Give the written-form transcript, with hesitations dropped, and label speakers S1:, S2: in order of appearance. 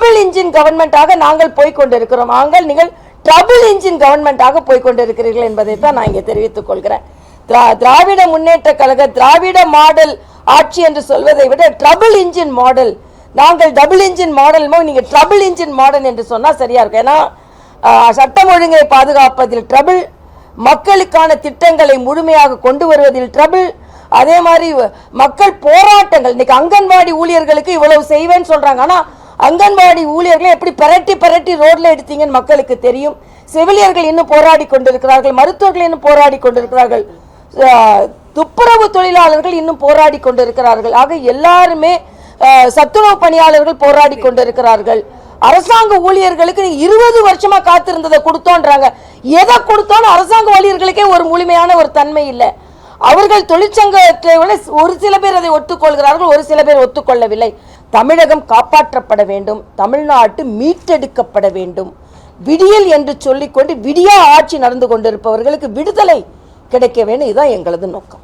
S1: Trouble engine கவர்மெண்டாக நாங்கள் போய்கொண்டிருக்கிறோம். நீங்கள் trouble engine கவர்மெண்டாக போய்கொண்டிருக்கிறீர்கள் என்பதை தான் நான் இங்கே தெரிவித்துக் கொள்கிறேன். திராவிட முன்னேற்ற கழக திராவிட மாடல் ஆட்சி என்று சொல்வதை விட ட்ரபிள் இன்ஜின் மாடல், நாங்கள் டபுள் இன்ஜின் மாடல், நீங்க ட்ரபிள் இன்ஜின் மாடல் என்று சொன்னா சரியா இருக்கும். ஏன்னா சட்டம் ஒழுங்கை பாதுகாப்பதில் ட்ரபிள், மக்களுக்கான திட்டங்களை முழுமையாக கொண்டு வருவதில் ட்ரபிள், அதே மாதிரி மக்கள் போராட்டங்கள். இன்னைக்கு அங்கன்வாடி ஊழியர்களுக்கு இவ்வளவு செய்வேன்னு சொல்றாங்க. ஆனா அங்கன்வாடி ஊழியர்களை எப்படி பரட்டி ரோட்ல எடுத்தீங்கன்னு மக்களுக்கு தெரியும். செவிலியர்கள் இன்னும் போராடி கொண்டிருக்கிறார்கள், மருத்துவர்கள் இன்னும் போராடி கொண்டிருக்கிறார்கள், துப்புரவு தொழிலாளர்கள் இன்னும் போராடி கொண்டிருக்கிறார்கள். ஆக எல்லாருமே, சத்துணவு பணியாளர்கள் போராடி கொண்டிருக்கிறார்கள். அரசாங்க ஊழியர்களுக்கு 20 வருஷமா காத்திருந்ததை கொடுத்தோன்றாங்க. எதை கொடுத்தோன்னு அரசாங்க ஊழியர்களுக்கே ஒரு முழுமையான ஒரு தன்மை இல்லை. அவர்கள் தொழிற்சங்கத்தை விட ஒரு சில பேர் அதை ஒத்துக்கொள்கிறார்கள், ஒரு சில பேர் ஒத்துக்கொள்ளவில்லை. தமிழகம் காப்பாற்றப்பட வேண்டும், தமிழ்நாட்டு மீட்டெடுக்கப்பட வேண்டும். விடியல் என்று சொல்லிக்கொண்டு விடியா ஆட்சி நடந்து கொண்டிருப்பவர்களுக்கு விடுதலை கிடைக்க வேண்டும். இதுதான் எங்களது நோக்கம்.